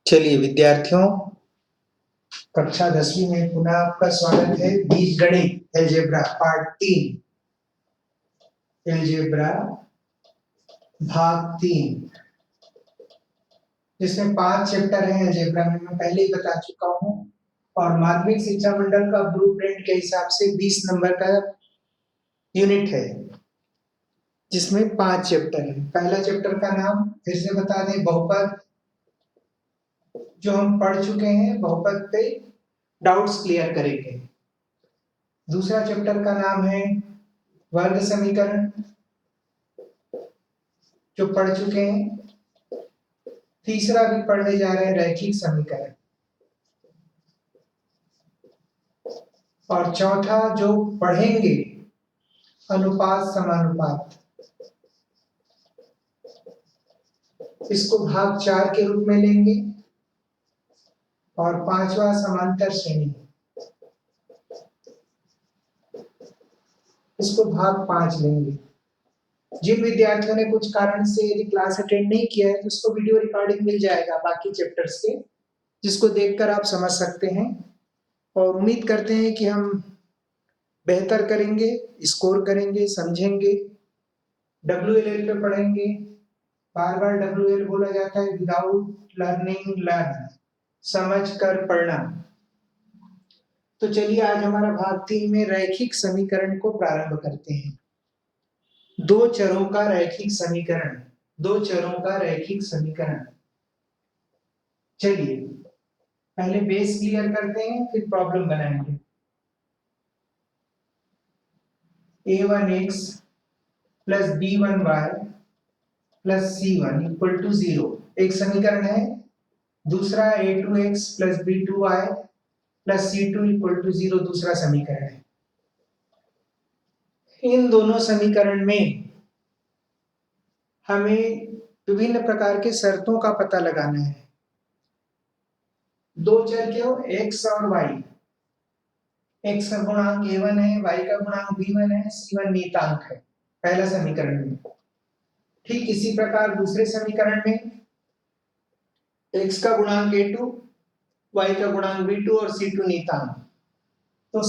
चलिए विद्यार्थियों, कक्षा 10वीं में पुनः आपका स्वागत है। बीजगणित अलजेब्रा पार्ट 3, अलजेब्रा भाग 3, जिसमें 5 चैप्टर हैं अलजेब्रा में, मैं पहले ही बता चुका हूं। और माध्यमिक शिक्षा मंडल का ब्लूप्रिंट के हिसाब से 20 नंबर का यूनिट है, जिसमें 5 चैप्टर है। पहला चैप्टर का नाम फिर से बता दें, बहुपद, जो हम पढ़ चुके हैं। बहुपद पे डाउट्स क्लियर करेंगे। दूसरा चैप्टर का नाम है वर्ग समीकरण, जो पढ़ चुके हैं। तीसरा भी पढ़ने जा रहे हैं, रैखिक समीकरण। और चौथा जो पढ़ेंगे, अनुपात समानुपात। इसको भाग 4 के रूप में लेंगे। और पांचवा समांतर श्रेणी, इसको भाग 5 लेंगे। जिन विद्यार्थियों ने कुछ कारण से यदि क्लास अटेंड नहीं किया है, तो उसको वीडियो रिकॉर्डिंग मिल जाएगा बाकी चैप्टर्स के, जिसको देखकर आप समझ सकते हैं। और उम्मीद करते हैं कि हम बेहतर करेंगे, स्कोर करेंगे, समझेंगे। WLL पे पढ़ेंगे। बार बार WL बोला जाता है, विदाउट लर्निंग लर्न, समझ कर पढ़ना। तो चलिए आज हमारा भाग 3 में रैखिक समीकरण को प्रारंभ करते हैं। दो चरों का रैखिक समीकरण, दो चरों का रैखिक समीकरण। चलिए पहले बेस क्लियर करते हैं, फिर प्रॉब्लम बनाएंगे। a1x plus b1y plus c1 equal to 0 एक समीकरण है। दूसरा a2x plus b2y plus c2 equal to 0 दूसरा समीकरण है। इन दोनों समीकरण में हमें विभिन्न प्रकार के शर्तों का पता लगाना है। दो चर क्यों, x और y। x का गुणांक a1 है, y का गुणांक b1 है, c1 नियतांक है पहला समीकरण में। ठीक इसी प्रकार दूसरे समीकरण में x का गुणांक a2, y का गुणांक b2 और c2 नियतांक। तो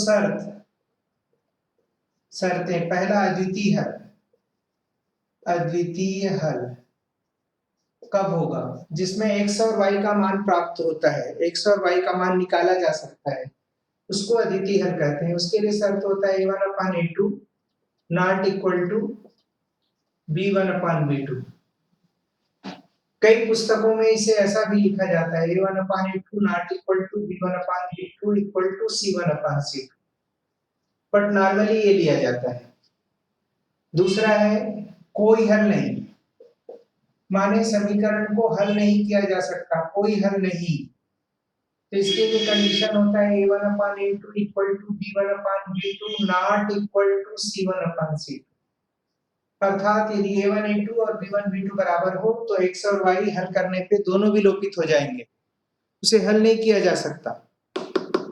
शर्तें, पहला अद्वितीय हल। अद्वितीय हल कब होगा, जिसमें x और y का मान प्राप्त होता है, x और y का मान निकाला जा सकता है, उसको अद्वितीय हल कहते हैं। उसके लिए शर्त होता है a1/a2 not equal to b1/b2। कई पुस्तकों में इसे ऐसा भी लिखा जाता है, a1/a2 not equal to b1/b2 equal to c1/c2, but normally ये लिया जाता है। दूसरा है कोई हल नहीं, माने समीकरण को हल नहीं किया जा सकता, कोई हल नहीं। तो इसके लिए कंडीशन होता है a1/a2 equal to b1/b2 not equal to c1/c2। अर्थात यदि a1 a2 और b1 b2 बराबर हो तो x और y हल करने पे दोनों विलोपित हो जाएंगे, उसे हल नहीं किया जा सकता।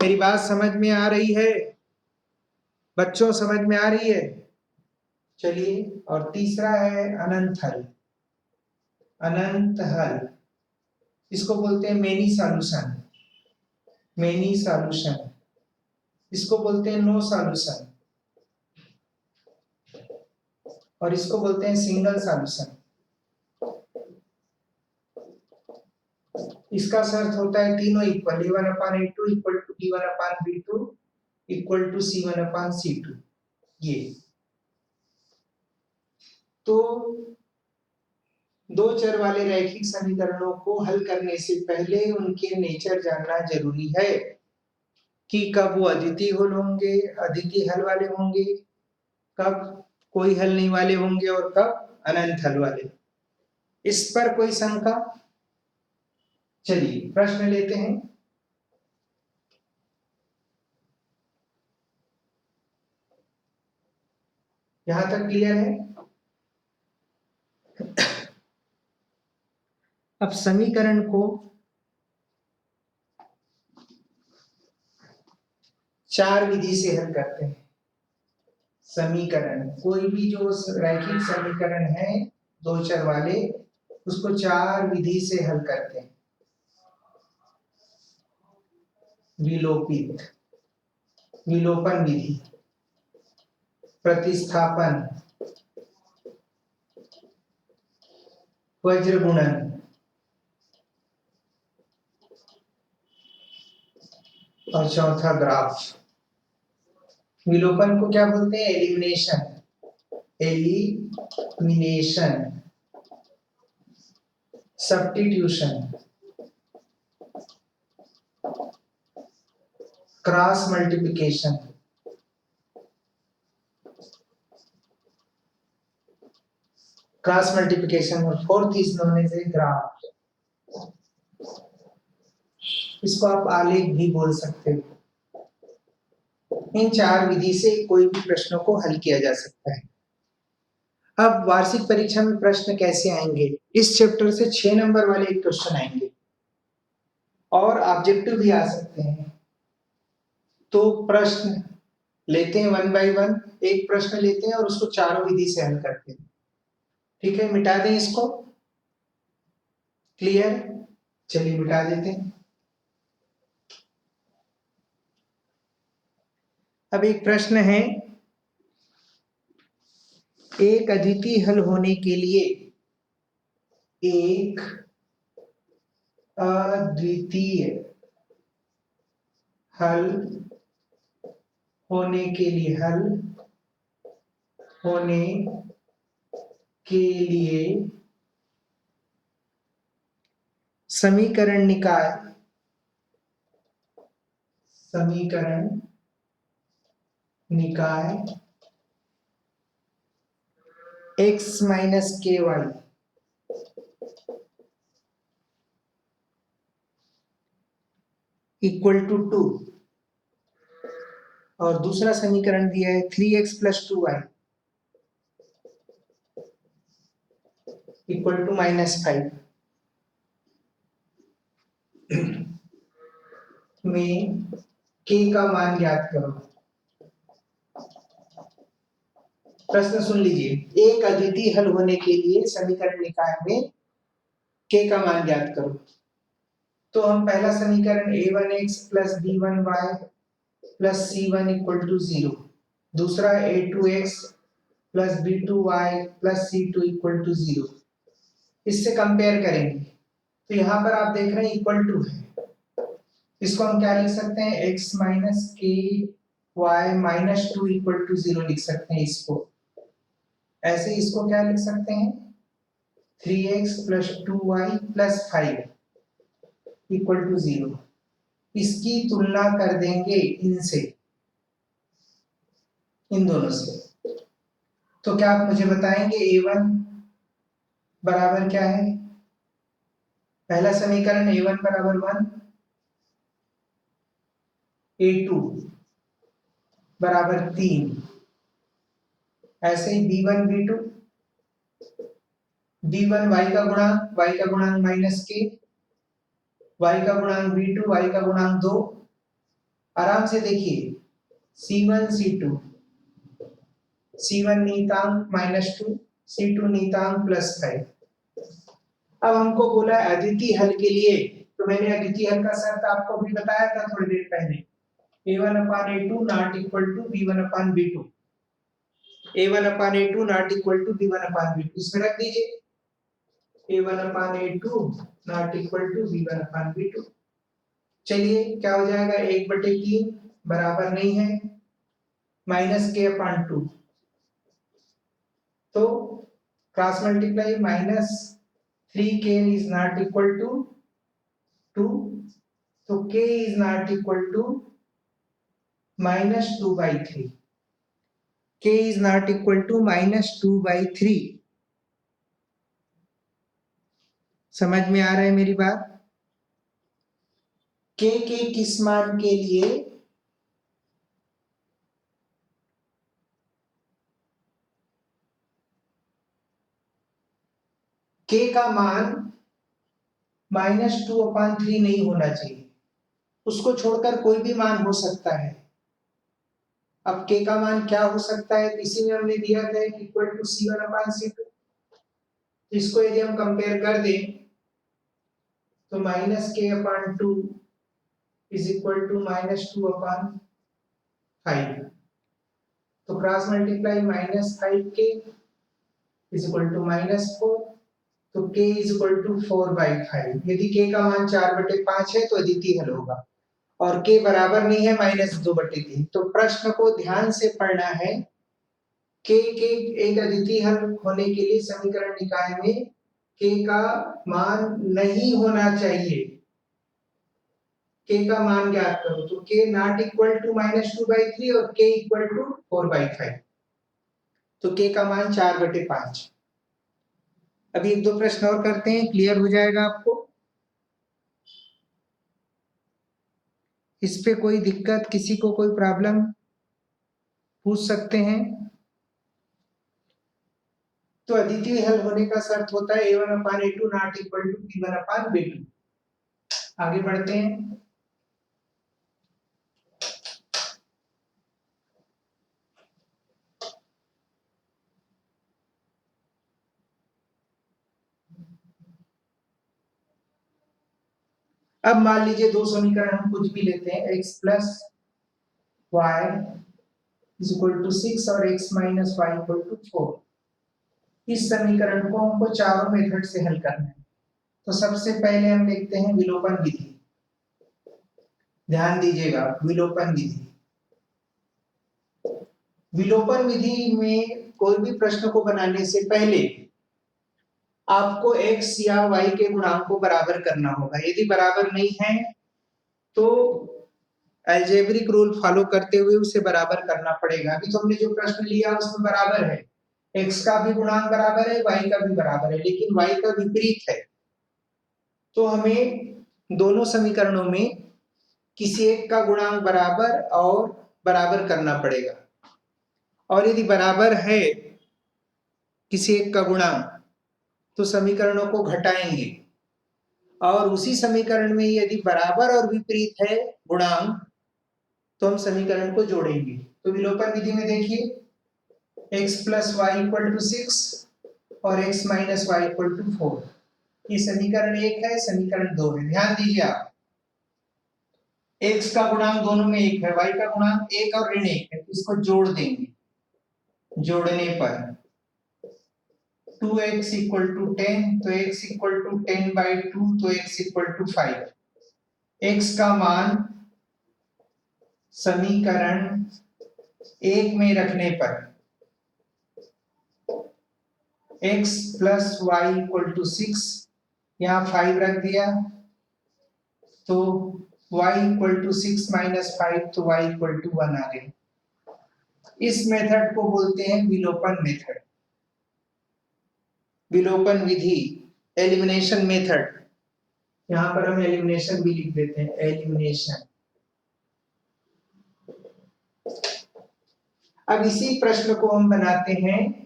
मेरी बात समझ में आ रही है बच्चों, समझ में आ रही है? चलिए, और तीसरा है अनंत हल। अनंत हल, इसको बोलते हैं मेनी सॉल्यूशन। मेनी सॉल्यूशन, इसको बोलते हैं नो सॉल्यूशन, और इसको बोलते हैं सिंगल सॉल्यूशन। इसका शर्त होता है तीनों equal, a1/a2 equal to b1/b2 equal to c1/c2। ये तो दो चर वाले रैखिक समीकरणों को हल करने से पहले उनके नेचर जानना जरूरी है कि कब वो अद्वितीय हल होंगे, अद्वितीय हल वाले होंगे, कब कोई हल नहीं वाले होंगे, और कब अनंत हल वाले। इस पर कोई शंका? चलिए प्रश्न लेते हैं। यहां तक क्लियर है? अब समीकरण को 4 विधि से हल करते हैं। समीकरण, कोई भी जो रैखिक समीकरण है दो चर वाले, उसको 4 विधि से हल करते हैं। विलोपित, विलोपन विधि, प्रतिस्थापन, वज्र गुणन, और चौथा ग्राफ। विलोपन को क्या बोलते हैं? Elimination, elimination, substitution, cross multiplication, cross multiplication, और fourth is known as a graph. इसको आप आलेख भी बोल सकते हो। इन चार विधि से कोई भी प्रश्नों को हल किया जा सकता है। अब वार्षिक परीक्षा में प्रश्न कैसे आएंगे? इस चैप्टर से 6 नंबर वाले एक क्वेश्चन आएंगे और ऑब्जेक्टिव भी आ सकते हैं। तो प्रश्न लेते हैं 1 बाय 1, एक प्रश्न लेते हैं और उसको चारों विधि से हल करते हैं। ठीक है, मिटा दें इसको। क्लियर? चलिए मिटा देते हैं। अब एक प्रश्न है, एक अद्वितीय हल होने के लिए, एक अद्वितीय हल होने के लिए, हल होने के लिए समीकरण निकाय, समीकरण निकाय x minus ky equal to 2, और दूसरा समीकरण दिया है 3x plus 2y equal to -5 में k का मान ज्ञात करो। प्रश्न सुन लीजिए, एक अद्वितीय हल होने के लिए समीकरण निकाय में k का मान ज्ञात करो। तो हम पहला समीकरण a1x plus b1y plus c1 equal to 0, दूसरा a2x plus b2y plus c2 equal to 0, इससे कंपेयर करेंगे। तो यहाँ पर आप देख रहे हैं इक्वल टू है, इसको हम क्या लिख सकते हैं? x minus k Y minus 2 equal to 0 लिख सकते हैं। इसको ऐसे, इसको क्या लिख सकते हैं? 3x plus 2y plus 5 equal to 0। इसकी तुलना कर देंगे इनसे, इन दोनों से। तो क्या आप मुझे बताएंगे a1 बराबर क्या है? पहला समीकरण a1 बराबर 1, a2 बराबर 3, ऐसे ही b1 b2, b1 y का गुणांक माइनस के, y का गुणांक b2, y का गुणांक 2। आराम से देखिए, c1 c2, c1 नीतांक -2, c2 नीतांक +5। अब हमको बोला है अद्वितीय हल के लिए, तो मैंने अद्वितीय हल का शर्त आपको भी बताया था थोड़ी देर पहले, a1/a2 not equal to b1/b2, a1/a2 not equal to b1/b2, इसमें रख दीजिए a1/a2 not equal to b1/b2। चलिए क्या हो जाएगा, 1/3 बराबर नहीं है -k/2, तो cross multiply -3k is not equal to 2, तो k is not equal to -2/3, k is not equal to -2/3। समझ में आ रहा है मेरी बात? k के किस मान के लिए k का मान -2/3 नहीं होना चाहिए, उसको छोड़कर कोई भी मान हो सकता है। अब k का मान क्या हो सकता है? इसी में हमने दिया था इक्वल टू c1/c2, इसको यदि हम कंपेयर कर दें तो -k/2 इज इक्वल टू -2/5। तो cross multiply -5k is equal to -4, तो k इज इक्वल टू 4/5। यदि k का मान 4/5 है तो अद्वितीय हल होगा, और k बराबर नहीं है -2/3। तो प्रश्न को ध्यान से पढ़ना है। k के एक अद्वितीय हल होने के लिए समीकरण निकाय में k का मान नहीं होना चाहिए। k का मान ज्ञात करो, तो k नॉट इक्वल टू -2/3 और k इक्वल टू 4/5। तो k का मान 4/5। अभी एक दो प्रश्न और करते हैं, क्लियर हो जाएगा आपको। इस पे कोई दिक्कत, किसी को कोई प्रॉब्लम पूछ सकते हैं। तो अद्वितीय हल होने का शर्त होता है a1/a2 not equal to b1/b2। आगे बढ़ते हैं। अब मान लीजिए दो समीकरण हम कुछ भी लेते हैं, x plus y is equal to 6 और x minus y equal to 4। इस समीकरण को हमको चारों मेथड से हल करना है। तो सबसे पहले हम देखते हैं विलोपन विधि। ध्यान दीजिएगा, विलोपन विधि। विलोपन विधि में कोई भी प्रश्न को बनाने से पहले आपको x या y के गुणांक को बराबर करना होगा। यदि बराबर नहीं है तो अलजेब्रिक रूल फॉलो करते हुए उसे बराबर करना पड़ेगा। अभी तो हमने जो प्रश्न लिया उसमें बराबर है, x का भी गुणांक बराबर है, y का भी बराबर है, लेकिन y का विपरीत है। तो हमें दोनों समीकरणों में किसी एक का गुणांक बराबर और बराबर करना पड़ेगा। और यदि बराबर है किसी एक का गुणांक तो समीकरणों को घटाएंगे, और उसी समीकरण में यदि बराबर और विपरीत है गुणांक तो हम समीकरण को जोड़ेंगे। तो विलोपन विधि में देखिए x plus y equal to 6 और x minus y equal to 4। ये समीकरण 1 है, समीकरण 2 है। ध्यान दीजिए आप, x का गुणांक दोनों में 1 है, y का गुणांक 1 और ऋण 1 है। इसको जोड़ देंगे। जोड़ने पर 2x इक्वल टू 10, तो x इक्वल टू 10/2, तो x इक्वल टू 5। x का मान समीकरण 1 में रखने पर x plus y equal to 6, यहाँ 5 रख दिया तो y इक्वल टू 6 माइनस 5, तो y इक्वल टू 1 आ गया। इस मेथड को बोलते हैं विलोपन मेथड, विलोपन विधि, एलिमिनेशन मेथड। यहां पर हम एलिमिनेशन भी लिख देते हैं, एलिमिनेशन। अब इसी प्रश्न को हम बनाते हैं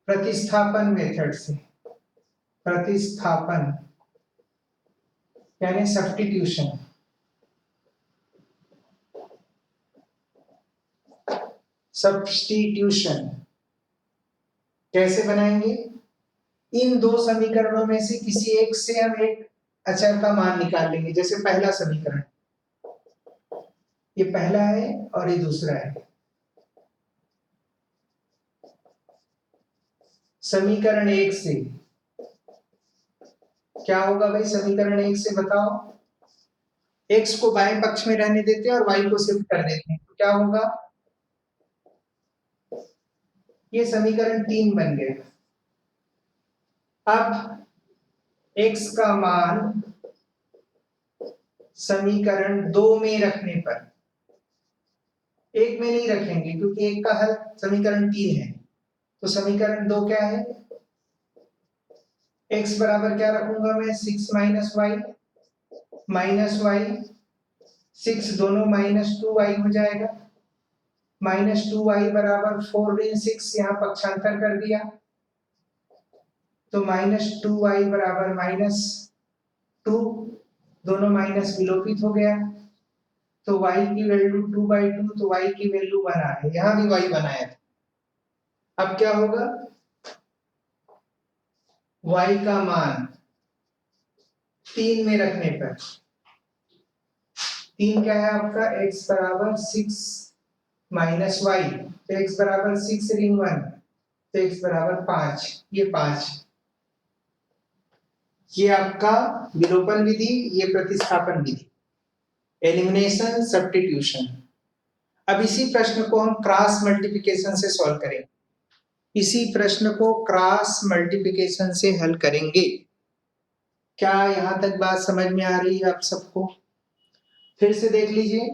प्रतिस्थापन मेथड से। प्रतिस्थापन यानी सब्स्टिट्यूशन। सब्स्टिट्यूशन कैसे बनाएंगे? इन दो समीकरणों में से किसी एक से हम एक अचर का मान निकाल लेंगे। जैसे पहला समीकरण, ये पहला है और ये दूसरा है। समीकरण 1 से क्या होगा भाई? समीकरण 1 से बताओ। x को बाएं पक्ष में रहने देते हैं और y को शिफ्ट कर देते हैं, तो क्या होगा? ये समीकरण 3 बन गया। अब x का मान समीकरण 2 में रखने पर, 1 में नहीं रखेंगे क्योंकि 1 का हल समीकरण 3 है। तो समीकरण 2 क्या है? x बराबर क्या रखूंगा मैं? 6 माइनस वाई, 6 दोनों -2y हो जाएगा। -2y बराबर 4 ऋण 6, यहाँ पक्षांतर कर दिया तो -2y बराबर -2, दोनों माइनस विलोपित हो गया तो y की वैल्यू 2/2, तो y की वैल्यू 1 आ गई। यहाँ भी y बनाया था। अब क्या होगा? y का मान 3 में रखने पर 3 क्या है आपका x बराबर 6 माइनस वाई, तो x बराबर 6 ऋण 1, तो x बराबर 5, ये 5। ये आपका विलोपन विधि, ये प्रतिस्थापन विधि, एलिमिनेशन सब्स्टिट्यूशन। अब इसी प्रश्न को हम क्रॉस मल्टीप्लिकेशन से सॉल्व करेंगे। इसी प्रश्न को क्रॉस मल्टीप्लिकेशन से हल करेंगे। क्या यहां तक बात समझ में आ रही है आप सबको? फिर से देख लीजिए,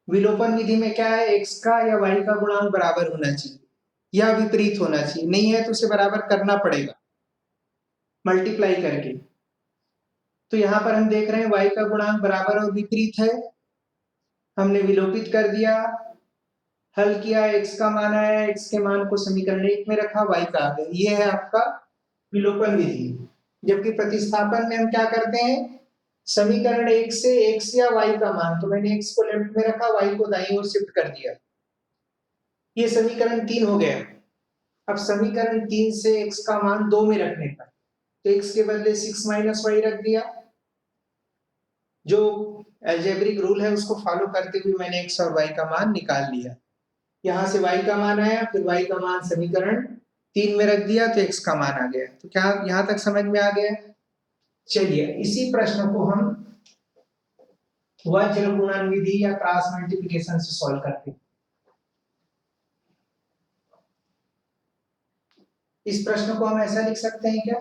विलोपन विधि में क्या है, x का या y का गुणांक बराबर होना चाहिए या विपरीत होना चाहिए, नहीं है तो उसे बराबर करना पड़ेगा मल्टीप्लाई करके। तो यहां पर हम देख रहे हैं y का गुणांक बराबर और विपरीत है, हमने विलोपित कर दिया, हल किया, x का मान आया, x के मान को समीकरण 1 में रखा, y का आ गया। ये है आपका विलोपन विधि। जबकि प्रतिस्थापन में हम क्या करते हैं, समीकरण 1 से x या y का मान, तो मैंने x को लेफ्ट में रखा, y को दाईं ओर शिफ्ट कर दिया, ये समीकरण 3 हो गया। अब समीकरण 3 से x का मान 2 में रखने पर, तो x के बदले 6 माइनस वाई रख दिया, जो अलजेब्रिक रूल है उसको फॉलो करते हुए मैंने x और y का मान निकाल लिया। यहां से y का मान आया, फिर y का मान समीकरण 3 में रख दिया, तो x का मान आ गया। तो क्या यहां तक समझ में आ गया? चलिए इसी प्रश्न को हम वज्र गुणन विधि या क्रॉस मल्टीप्लिकेशन से सॉल्व करते हैं। इस प्रश्न को हम ऐसा लिख सकते हैं क्या,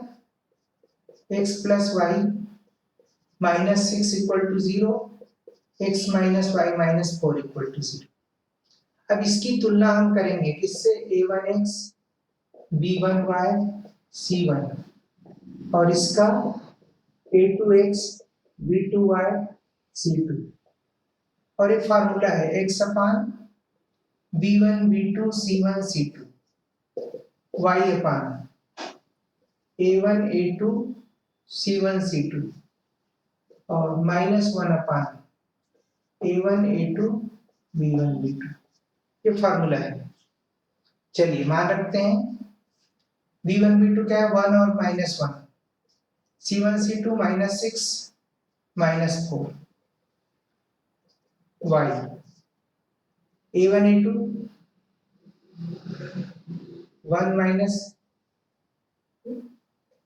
x plus y minus 6 equal to 0, x minus y minus 4 equal to 0। अब इसकी तुलना हम करेंगे किससे, a1x b1y c1 और इसका a2x b2y c2, और एक फार्मूला है x अपान b1 b2 c1 c2, y अपान a1 a2 c1 c2 और -1 अपान a1 a2 b1 b2, ये फार्मूला है। चलिए मान रखते हैं, b1 b2 क्या है, 1 और -1, c1 c2 -6 -4, y a1 a2 1 minus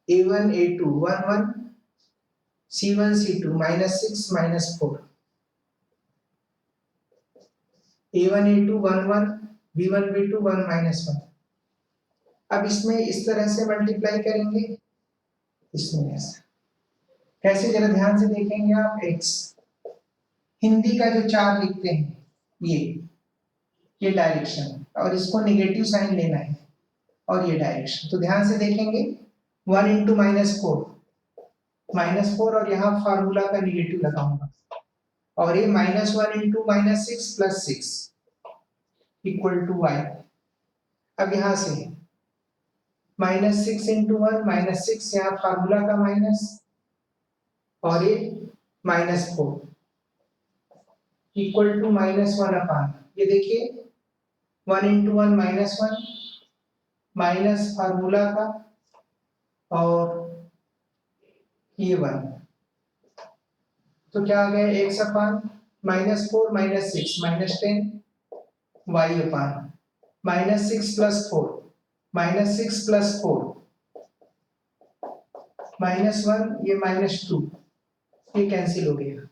a1 a2 1 1 c1 c2 -6 -4, a1 a2 1 1 b1 b2 1 -1। अब इसमें इस तरह से मल्टीप्लाई करेंगे, इसमें ऐसा कैसे, जरा ध्यान से देखेंगे आप। x हिंदी का जो चार्ट लिखते हैं, ये डायरेक्शन, और इसको नेगेटिव साइन लेना है, और ये डायरेक्शन। तो ध्यान से देखेंगे, 1 इंटू -4 और यहाँ फार्मूला का नेगेटिव लगाऊंगा, और ये -1 into -6 plus 6 equal to y। अब यहाँ से -6 इंटू 1 -6, यहाँ फार्मूला का माइनस, और ये -4 इक्वल टू -1 अपान, ये देखिए 1 इंटू 1 -1 माइनस फार्मूला का, और ये 1, तो क्या आ गया, x अपान -4 -6 -10 y अपान -6 प्लस 4 -6 प्लस 4 -1, ये -2, ये कैंसिल हो गया।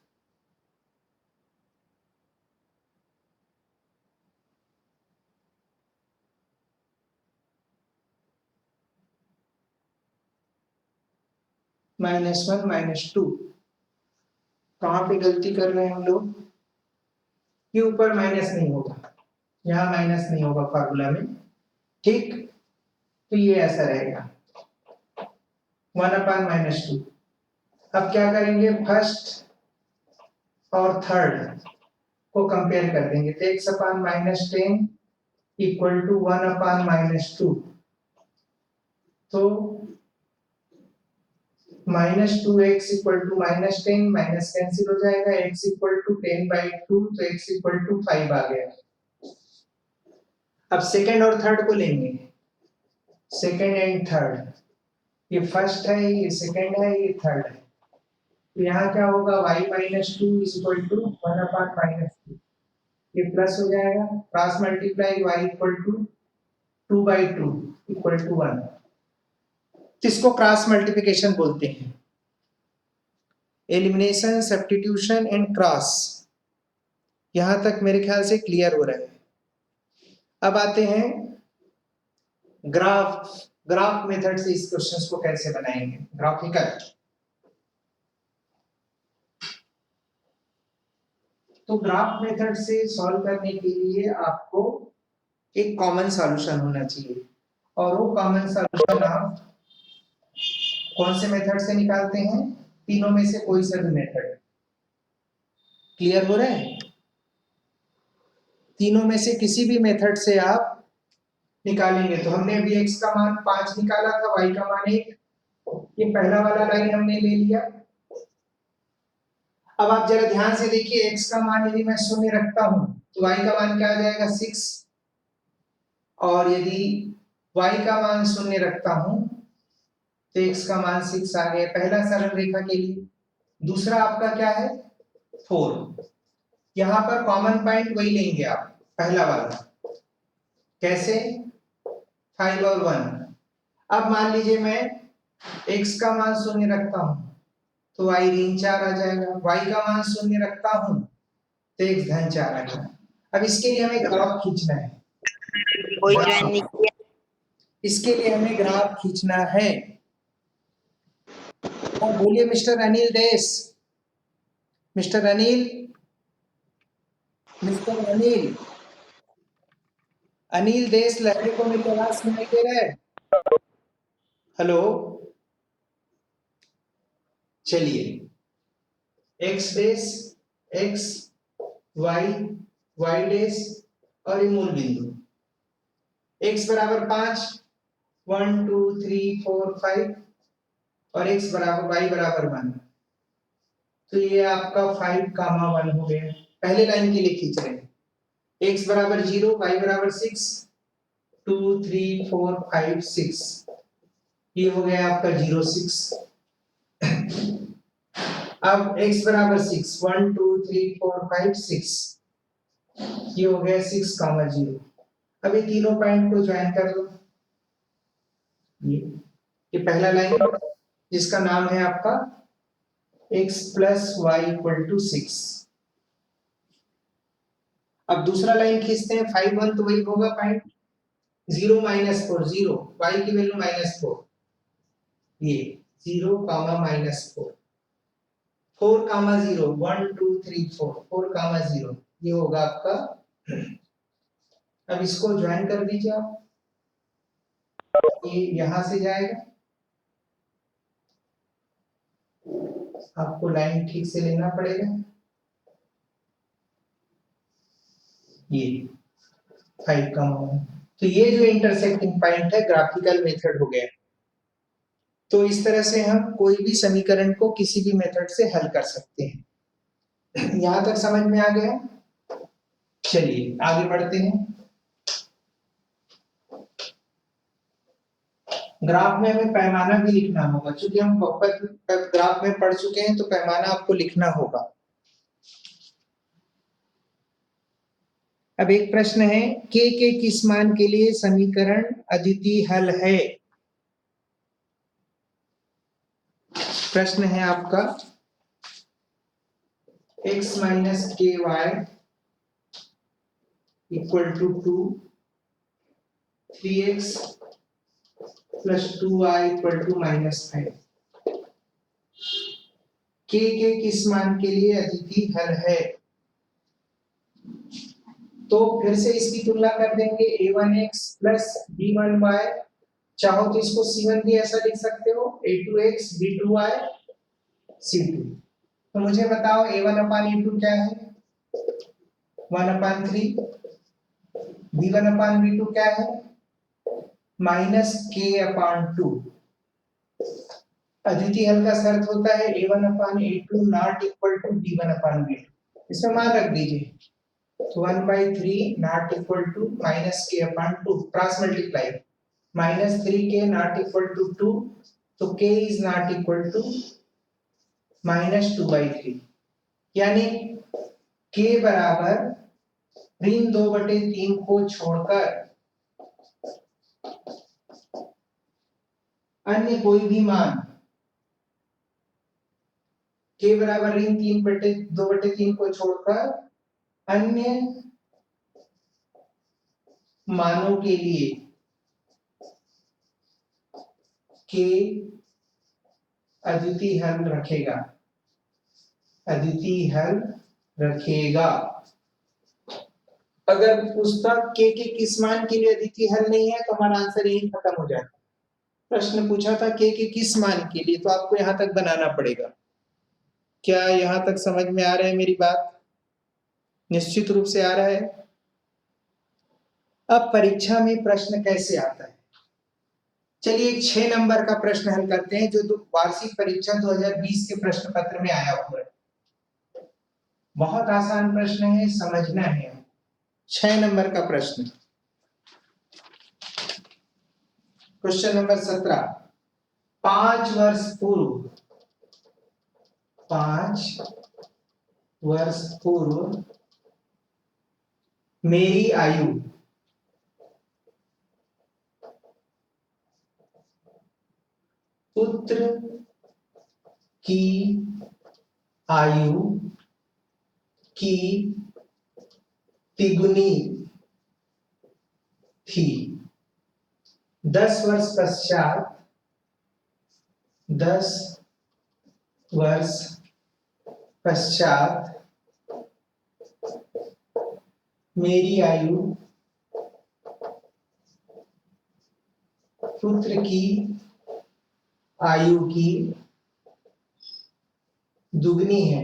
-1 -2, कहाँ पे गलती कर रहे हैं हम लोग, ये ऊपर माइनस नहीं होगा, यहाँ माइनस नहीं होगा फार्मूला में, ठीक। तो ये ऐसा रहेगा 1 अपान -2। अब क्या करेंगे, फर्स्ट और थर्ड को कंपेयर कर देंगे, तो x अपान -10 इक्वल टू 1 अपान -2, तो -2x equal to -10, minus cancel हो जाएगा, x इक्वल टू 10/2, तो x इक्वल टू 5 आ गया। अब सेकेंड और थर्ड को लेंगे, सेकेंड एंड थर्ड, ये फर्स्ट है, ये सेकेंड है, ये थर्ड है, तो यहाँ क्या होगा y minus two is equal to one upon minus two, ये प्लस हो जाएगा, cross multiply y equal to two by two equal to one, इसको क्रॉस मल्टीप्लिकेशन बोलते हैं। एलिमिनेशन, सब्स्टिट्यूशन एंड क्रॉस, यहां तक मेरे ख्याल से क्लियर हो रहा है। अब आते हैं ग्राफ मेथड से इस क्वेश्चन को कैसे बनाएंगे, ग्राफिकल। तो ग्राफ मेथड से सॉल्व करने के लिए आपको एक कॉमन सॉल्यूशन होना चाहिए, और वो कॉमन सॉल्यूशन आप कौन से मेथड से निकालते हैं, तीनों में से कोई सा भी मेथड। क्लियर हो रहा है? तीनों में से किसी भी मेथड से आप निकालेंगे। तो हमने अभी x का मान 5 निकाला था, y का मान 1, ये पहला वाला लाइन हमने ले लिया। अब आप जरा ध्यान से देखिए, x का मान यदि मैं शून्य रखता हूं तो y का मान क्या आ जाएगा 6, और यदि y का मान शून्य रखता हूं तो x का मान 6 आ गया, पहला सरल रेखा के लिए। दूसरा आपका क्या है 4, यहां पर कॉमन पॉइंट वही लेंगे आप, पहला वाला। कैसे? 5 और 1। अब मान लीजिए मैं x का मान शून्य रखता हूं तो y ऋण 4 आ जाएगा, y का मान शून्य रखता हूं तो x धन 4 आ जाएगा। अब इसके लिए हमें ग्राफ खींचना है, कोई ज्वाइन नहीं किया। इसके लिए हमें ग्राफ खींचना है। तो बोलिए मिस्टर अनिल देश, मिस्टर अनिल, मिस्टर अनिल, अनिल देश लहरे को मेरी आवाज सुनाई दे रहा है? हेलो, चलिए x dash, x, y dash और ये मूल बिंदु। x बराबर 5, 1 2 3 4 5, और x बराबर y बराबर 1, तो ये आपका 5 कामा 1 हो गया। पहले लाइन के लिए खींच रहे हैं, x बराबर 0, y बराबर 6, 2 3 4 5 6, ये हो गया आपका 0 6। अब x बराबर 6, 1 2 3 4 5 6, ये हो गया 6 कामा 0। अब ये तीनों पॉइंट को ज्वाइन कर दो, ये पहला लाइन जिसका नाम है आपका x plus y equal to 6। अब दूसरा लाइन खींचते हैं, 5 1 तो वही होगा पॉइंट, 0 माइनस 4, 0, y की वैल्यू -4, ये 0 कामा -4, 4 कामा 0, 1 2 3 4, 4 कामा 0, ये होगा आपका। अब इसको ज्वाइन कर दीजिए आप, ये यहां से जाएगा, आपको लाइन ठीक से लेना पड़ेगा, ये 5 कामा 1, तो ये जो इंटरसेक्टिंग पॉइंट है ग्राफिकल मेथड हो गया। तो इस तरह से हम कोई भी समीकरण को किसी भी मेथड से हल कर सकते हैं। यहां तक समझ में आ गया? चलिए आगे बढ़ते हैं। ग्राफ में हमें पैमाना भी लिखना होगा, क्योंकि हम ग्राफ में पढ़ चुके हैं, तो पैमाना आपको लिखना होगा। अब एक प्रश्न है, k के किस मान के लिए समीकरण अद्वितीय हल है? प्रश्न है आपका x minus k y equal to 2, 3x plus 2y equal to -5, k के किस मान के लिए अद्वितीय हल है? तो फिर से इसकी तुलना कर देंगे, a1x प्लस b1y, चाहो तो इसको c1 भी ऐसा लिख सकते हो, a2x b2y c2। तो मुझे बताओ a1 अपान a2 क्या है? 1/3, b1 अपान b2 क्या है? -k/2। अद्वितीय हल का शर्त होता है a1 upon a2 not equal to b1 upon b2, इसमें मान रख दीजिए। तो 1/3 not equal to -k/2, cross multiply, -3k not equal to 2, तो k is not equal to -2/3, यानी k बराबर ऋण 2/3 को छोड़कर अन्य कोई भी मान, k बराबर ऋण 2/3 को छोड़कर अन्य मानों के लिए k अद्वितीय हल रखेगा, अद्वितीय हल रखेगा। अगर पुस्तक k के किस मान के लिए अद्वितीय हल नहीं है तो हमारा आंसर यही खत्म हो जाता। प्रश्न पूछा था k के किस मान के लिए, तो आपको यहां तक बनाना पड़ेगा। क्या यहां तक समझ में आ रहा है मेरी बात? निश्चित रूप से आ रहा है। अब परीक्षा में प्रश्न कैसे आता है, चलिए एक 6 नंबर का प्रश्न हल करते हैं जो वार्षिक परीक्षा 2020 के प्रश्न पत्र में आया हुआ है। बहुत आसान प्रश्न है, समझना है। 6 नंबर का प्रश्न, क्वेश्चन नंबर 17। 5 वर्ष पूर्व, 5 वर्ष पूर्व मेरी आयु पुत्र की आयु की तिगुनी थी। 10 वर्ष पश्चात, 10 वर्ष पश्चात मेरी आयु पुत्र की आयु की दुगनी है।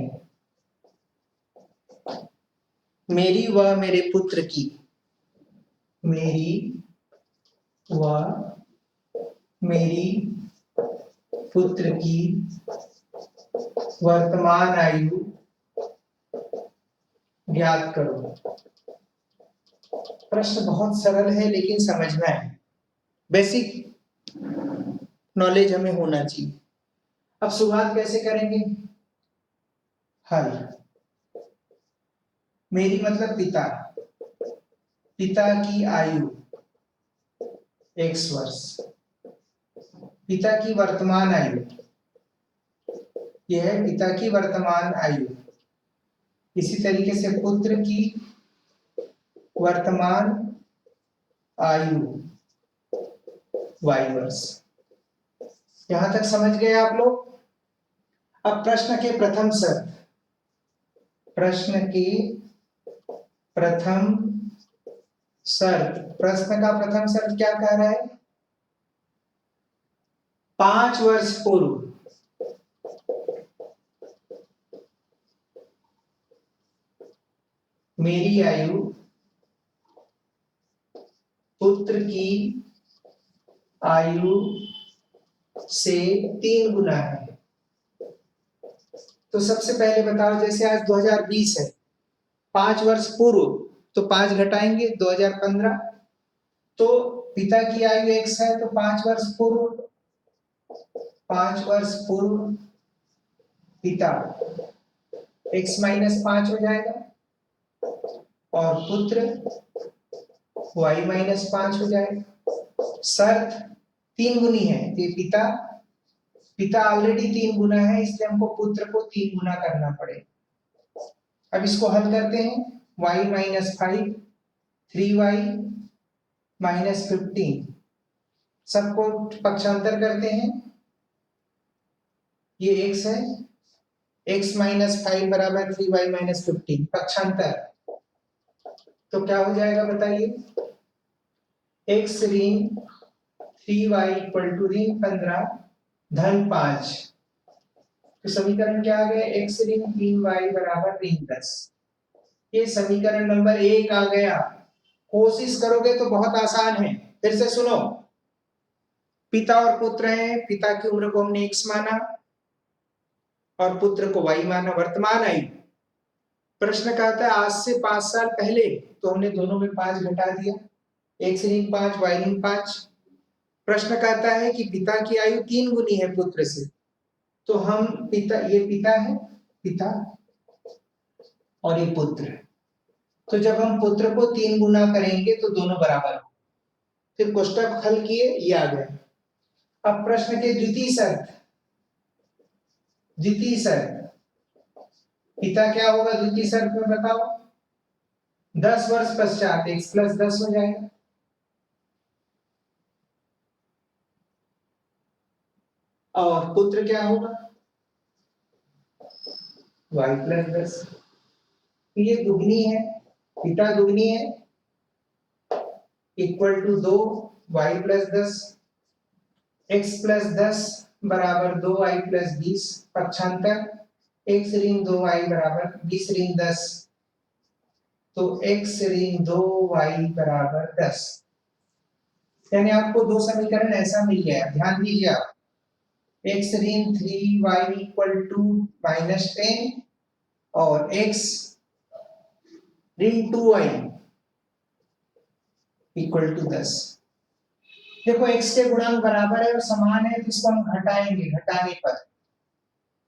मेरी व मेरे पुत्र की, मेरी व मेरी पुत्र की वर्तमान आयु ज्ञात करो। प्रश्न बहुत सरल है लेकिन समझना है, बेसिक नॉलेज हमें होना चाहिए। अब शुरुआत कैसे करेंगे? हल। मेरी मतलब पिता, पिता की आयु x वर्ष, पिता की वर्तमान आयु, यह है पिता की वर्तमान आयु। इसी तरीके से पुत्र की वर्तमान आयु y वर्ष। यहां तक समझ गए आप लोग? अब प्रश्न के प्रथम शर्त, प्रश्न की प्रथम शर्त, प्रश्न का प्रथम शर्त क्या कह रहा है? 5 वर्ष पूर्व मेरी आयु पुत्र की आयु से 3 गुना है। तो सबसे पहले बताओ, जैसे आज 2020 है, 5 वर्ष पूर्व, तो 5 घटाएंगे 2015, तो पिता की आयु x है, तो 5 वर्ष पूर्व, 5 वर्ष पूर्व पिता x - 5 हो जाएगा और पुत्र y - 5 हो जाएगा। शर्त 3 गुनी है, ये पिता ऑलरेडी 3 गुना है, इसलिए हमको पुत्र को 3 गुना करना पड़ेगा। अब इसको हल करते हैं। y - 5, 3y - 15, सबको पक्षांतर करते हैं। ये x है, x - 5 बराबर 3y - 15, पक्षांतर, तो क्या हो जाएगा बताइए? x ऋण 3y = ऋण 15 धन 5, तो समीकरण क्या आ गया? x ऋण 3y बराबर ऋण 10। ये समीकरण नंबर 1 आ गया। कोशिश करोगे तो बहुत आसान है। फिर से सुनो, पिता और पुत्र हैं, पिता की उम्र को हमने x माना और पुत्र को y माना, वर्तमान आयु। प्रश्न कहता है आज से 5 साल पहले, तो हमने दोनों में 5 घटा दिया, x ऋण 5 y ऋण 5। प्रश्न कहता है कि पिता की आयु 3 गुनी है पुत्र से, तो हम पिता, ये पिता है, पिता, और ये पुत्र है। तो जब हम पुत्र को 3 गुना करेंगे तो दोनों बराबर हो। फिर कोष्टक हल किए, ये आ गया। अब प्रश्न के द्वितीय शर्त, पिता क्या होगा द्वितीय शर्त में बताओ? 10 वर्ष पश्चात x प्लस 10 हो जाएगा। और पुत्र क्या होगा? y plus 10। ये दुगनी है, पिता दुगनी है, equal to 2 y plus 10, x plus 10 बराबर 2y प्लस 20, पक्षांतर x ऋण 2y बराबर 20 ऋण 10, तो x ऋण 2y बराबर 10। यानी आपको दो समीकरण ऐसा मिल गया। ध्यान दीजिए आप, x ऋण 3y इक्वल टू -10 और x ऋण 2y इक्वल टू 10। देखो x के गुणांक बराबर है और समान है, तो इसको हम घटाएंगे। घटाने पर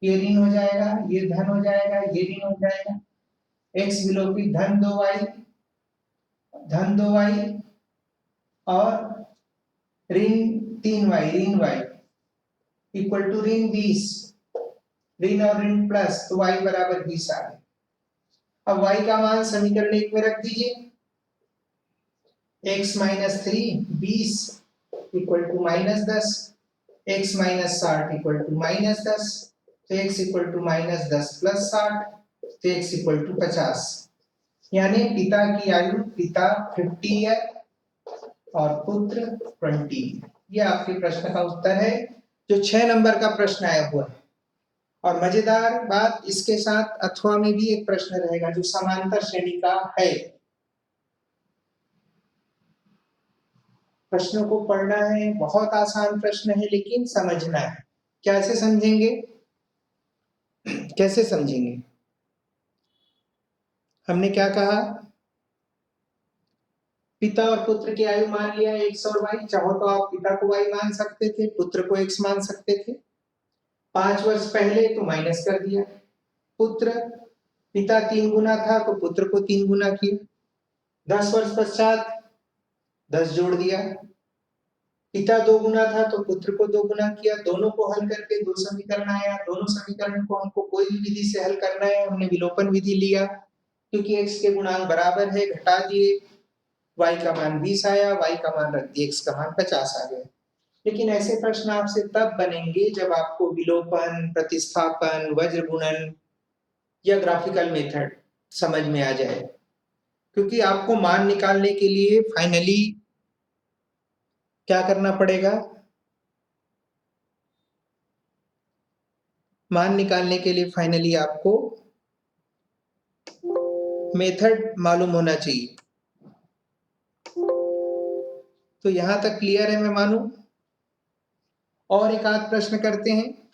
ये ऋण हो जाएगा, ये धन हो जाएगा, ये ऋण हो जाएगा। x विलोपी धन 2y और ऋण 3y, ऋण y इक्वल टू ऋण 20, ऋण और ऋण प्लस, तो y बराबर 20 आ गया। अब y का मान समीकरण 1 में रख दीजिए, x minus 3 20 equal to -10, x minus 60 equal to -10, तो x इक्वल टू -10 प्लस 60, तो x इक्वल टू 50। यानी पिता की आयु, पिता 50 है और पुत्र 20। ये आपके प्रश्न का उत्तर है, जो 6 नंबर का प्रश्न आया हुआ है। और मजेदार बात, इसके साथ अथवा में भी एक प्रश्न रहेगा जो समांतर श्रेणी का है। प्रश्नों को पढ़ना है, बहुत आसान प्रश्न है, लेकिन समझना है। कैसे समझेंगे? कैसे समझेंगे? हमने क्या कहा? पिता और पुत्र की आयु मान लिया x और y। चाहो तो आप पिता को y मान सकते थे, पुत्र को x मान सकते थे। 5 वर्ष पहले तो माइनस कर दिया। पुत्र, पिता 3 गुना था तो पुत्र को 3 गुना किया। 10 वर्ष पश्चात 10 जोड़ दिया। पिता 2 गुना था तो पुत्र को 2 गुना किया। दोनों को हल करके 2 समीकरण आया। दोनों समीकरण को हमको कोई भी विधि से हल करना है, हमने विलोपन विधि लिया, क्योंकि x के गुणांक बराबर है, घटा दिए, y का मान 20 आया, y का मान रख दिए, x का मान 50 आ गया। लेकिन ऐसे प्रश्न आपसे तब बनेंगे जब आपको विलोपन, प्रतिस्थापन, वज्र गुणन या ग्राफिकल मेथड समझ में आ जाए। क्योंकि आपको मान निकालने के लिए फाइनली क्या करना पड़ेगा? मान निकालने के लिए फाइनली आपको मेथड मालूम होना चाहिए। तो यहां तक क्लियर है, मैं मानूं? और एक आध प्रश्न करते हैं,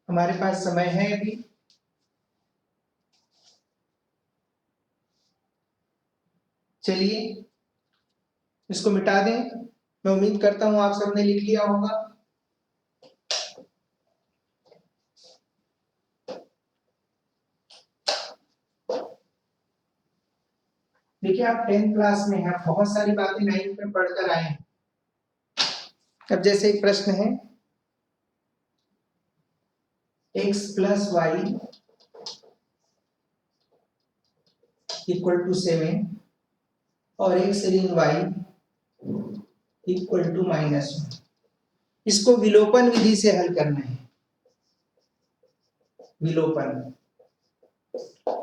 हमारे पास समय है अभी। चलिए इसको मिटा दें। मैं उम्मीद करता हूं आप सबने लिख लिया होगा। देखिए, आप 10th क्लास में हैं, बहुत सारी बातें 9th में पढ़कर आए हैं। अब जैसे एक प्रश्न है, x plus y equal to 7 और x ऋण y इक्वल टू -1। इसको विलोपन विधि से हल करना है। विलोपन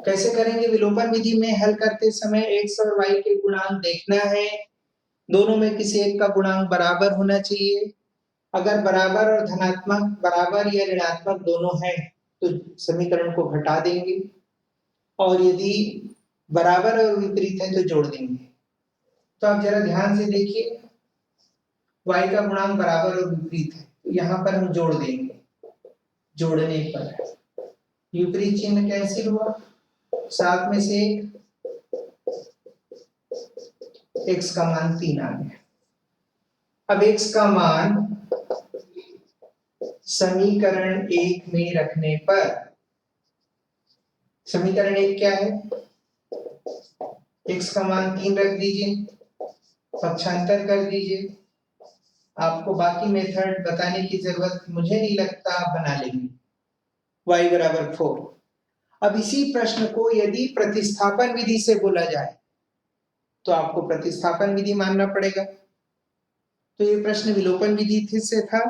कैसे करेंगे? विलोपन विधि में हल करते समय x और y के गुणांक देखना है, दोनों में किसी एक का गुणांक बराबर होना चाहिए। अगर बराबर और धनात्मक, बराबर या ऋणात्मक दोनों है तो समीकरण को घटा देंगे, और यदि बराबर और विपरीत है तो जोड़ देंगे। तो आप जरा ध्यान से देखिए, y का गुणांक बराबर और विपरीत है, तो यहाँ पर हम जोड़ देंगे। जोड़ने पर विपरीत चिन्ह कैंसिल हुआ, 7 में से 1, x का मान 3 आ गया। अब x का मान समीकरण 1 में रखने पर, समीकरण 1 क्या है? x का मान 3 रख दीजिए, पक्षांतर कर दीजिए। आपको बाकी मेथड बताने की जरूरत मुझे नहीं लगता, आप बना लेंगे। y बराबर 4। अब इसी प्रश्न को यदि प्रतिस्थापन विधि से बोला जाए तो आपको प्रतिस्थापन विधि मानना पड़ेगा। तो ये प्रश्न विलोपन विधि से था,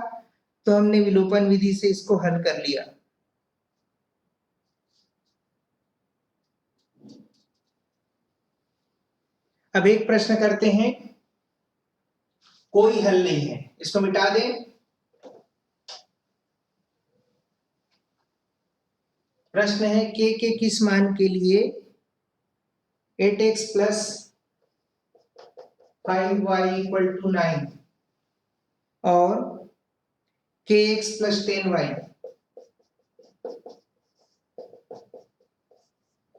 तो हमने विलोपन विधि से इसको हल कर लिया। अब एक प्रश्न करते हैं, कोई हल नहीं है, इसको मिटा दें। प्रश्न है के किस मान के लिए 8x plus 5y equal to 9 और kx प्लस 10y,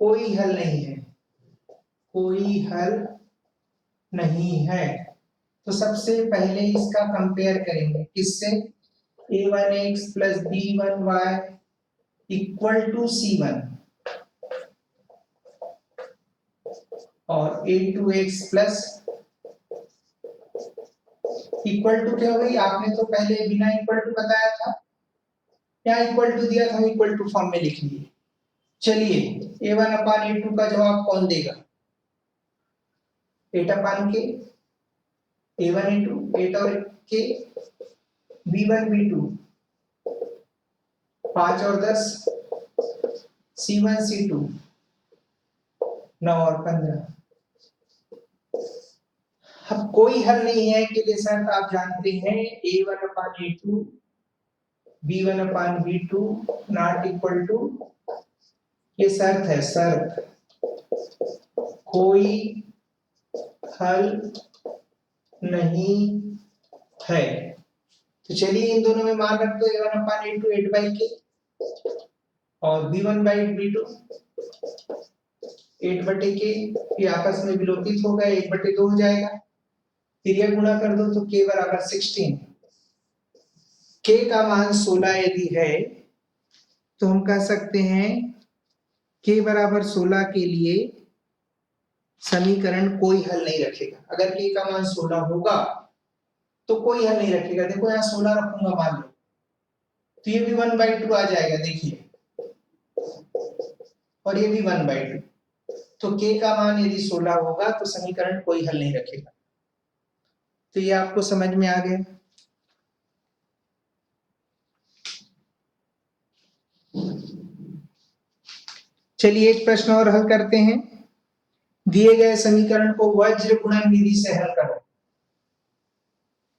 कोई हल नहीं है, कोई हल नहीं है। तो सबसे पहले इसका कंपेयर करेंगे किससे? a1x plus b1y equal to c1 और a2x प्लस इक्वल टू क्या हो गई? आपने तो पहले बिना इक्वल टू बताया था, यहाँ इक्वल टू दिया था, इक्वल टू फॉर्म में लिख लिए। चलिए a1 अपान a2 का जवाब कौन देगा? 8 अपान के, a1 a2 8 और के, b1 b2 5 और 10, c1 c2 9 और 15। अब कोई हल नहीं है के लिए शर्त आप जानते हैं, a1 upon a2 b1 upon b2 not equal to, ये शर्त है, शर्त। कोई हल नहीं है। तो चलिए इन दोनों में मान रख दो, a1 अपान a2 8 बाई के और b1 बाई b2 8 बटे के, ये आपस में विलोपित होगा, 1 बटे 2 हो जाएगा। फिर यह गुणा कर दो तो k बराबर 16। k का मान 16 यदि है तो हम कह सकते हैं k बराबर 16 के लिए समीकरण कोई हल नहीं रखेगा। अगर k का मान 16 होगा तो कोई हल नहीं रखेगा। देखो यहाँ 16 रखूंगा मान लो, तो ये भी 1/2 आ जाएगा, देखिए, और ये भी 1/2। तो k का मान यदि 16 होगा तो समीकरण कोई हल नहीं रखेगा। तो ये आपको समझ में आ गया। चलिए एक प्रश्न और हल करते हैं। दिए गए समीकरण को वज्र गुणन विधि से हल करो।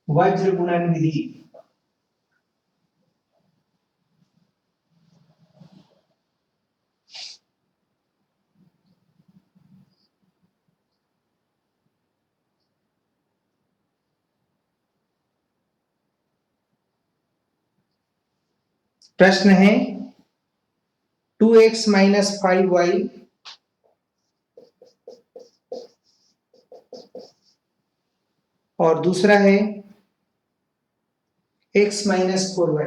वज्र गुणन विधि। प्रश्न है 2x माइनस 5y और दूसरा है x माइनस 4y।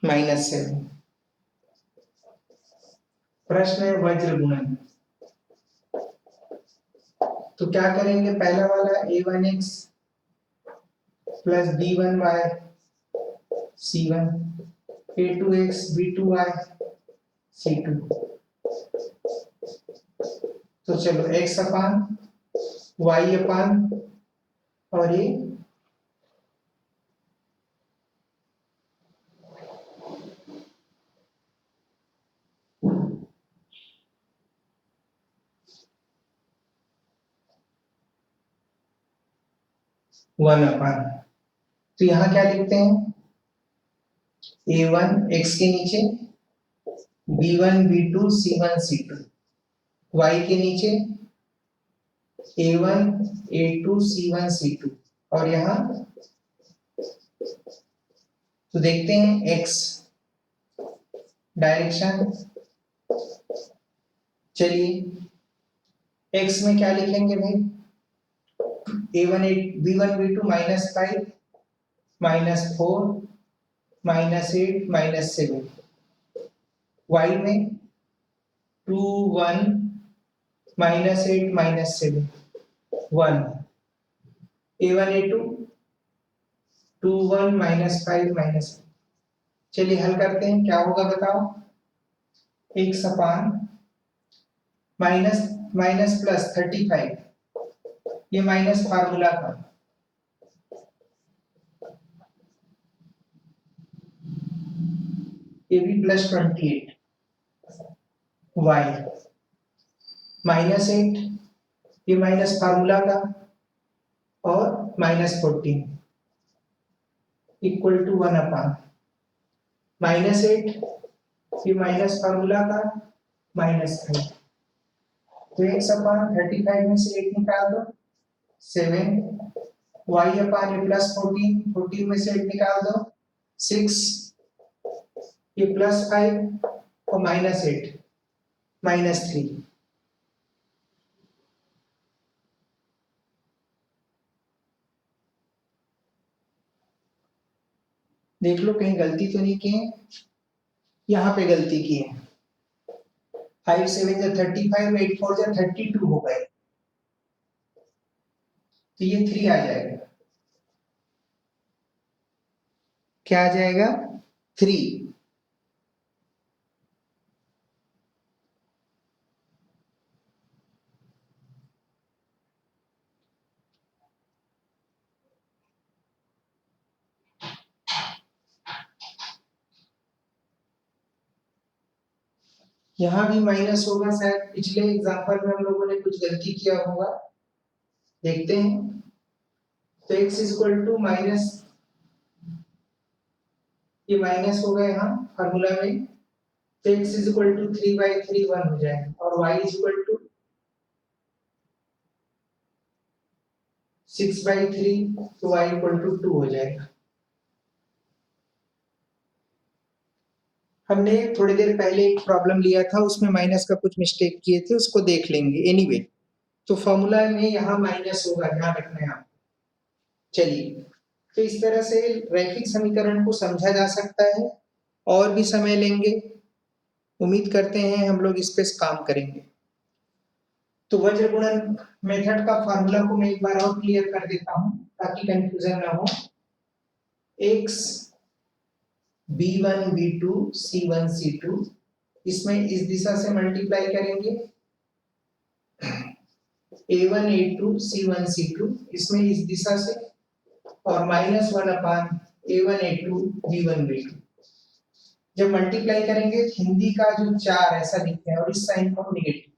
-7। प्रश्न है वज्र गुणन। तो क्या करेंगे? पहला वाला a1x plus b1y c1, a2x b2y c2। तो चलो x अपान y अपान और ये 1 अपान, तो यहां क्या लिखते हैं? a1 x के नीचे b1 b2 c1 c2, y के नीचे a1 a2 c1 c2 और यहां तो देखते हैं x डायरेक्शन। चलिए x में क्या लिखेंगे भाई? A1 B1 B2 -5 -4 -8 -7 y में 2 1 -8 -7 1 A1 A2 2 1 -5 -7। चलिए हल करते हैं, क्या होगा बताओ। x upon minus minus plus 35, ये माइनस फार्मूला था, ये भी प्लस 28 y -8, ये माइनस फार्मूला का, और -14 इक्वल टू 1 अपान -8, ये माइनस फार्मूला का, -5। तो x अपान 35 में से 8 निकाल दो 7, y अपान ये प्लस 14, 14 में से 8 निकाल दो 6, ये +5 और -8 -3। देख लो कहीं गलती तो नहीं की है, यहाँ पे गलती की है। 5 7 जा 35, 8 4 जा 32 हो गए, तो ये 3 आ जाएगा। क्या आ जाएगा? 3। यहाँ भी माइनस होगा, शायद पिछले एग्जांपल में हम लोगों ने कुछ गलती किया होगा, देखते हैं। तो x इक्वल टू माइनस, ये माइनस होगा यहाँ फार्मूला में, तो x इक्वल टू 3/3 1 हो जाएगा, और y इक्वल टू 6/3, तो y इक्वल टू 2 हो जाएगा। हमने थोड़ी देर पहले एक प्रॉब्लम लिया था, उसमें माइनस का कुछ मिस्टेक किए थे, उसको देख लेंगे एनीवे। तो फॉर्मूला में यहाँ माइनस होगा, ध्यान रखना है आप। चलिए, तो इस तरह से रैखिक समीकरण को समझा जा सकता है, और भी समय लेंगे, उम्मीद करते हैं हम लोग इस पे काम करेंगे। तो वज्र गुणन मेथड का फार्मूला को मैं एक बार और क्लियर कर देता हूं ताकि कंफ्यूजन ना हो। x b1 b2 c1 c2, इसमें इस दिशा से मल्टीप्लाई करेंगे, a1 a2 c1 c2, इसमें इस दिशा से, और -1 अपान a1 a2 b1 b2। जब मल्टीप्लाई करेंगे हिंदी का जो 4 ऐसा लिखते हैं, और इस साइन को नेगेटिव,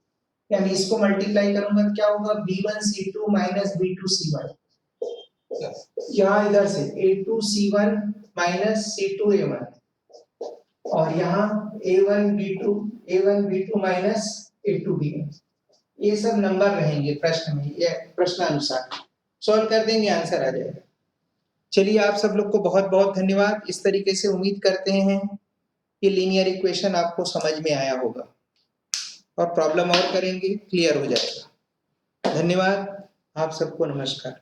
यानी इसको मल्टीप्लाई करूंगा तो क्या होगा, b1 c2 minus b2 c1, यहाँ इधर से a2 c1 minus c2 a1, और यहाँ a1 b2 minus a2 b1। ये सब नंबर रहेंगे प्रश्न में, ये प्रश्नानुसार सॉल्व कर देंगे, आंसर आ जाएगा। चलिए, आप सब लोग को बहुत बहुत धन्यवाद। इस तरीके से उम्मीद करते हैं कि लीनियर इक्वेशन आपको समझ में आया होगा, और प्रॉब्लम और करेंगे, क्लियर हो जाएगा। धन्यवाद, आप सबको नमस्कार।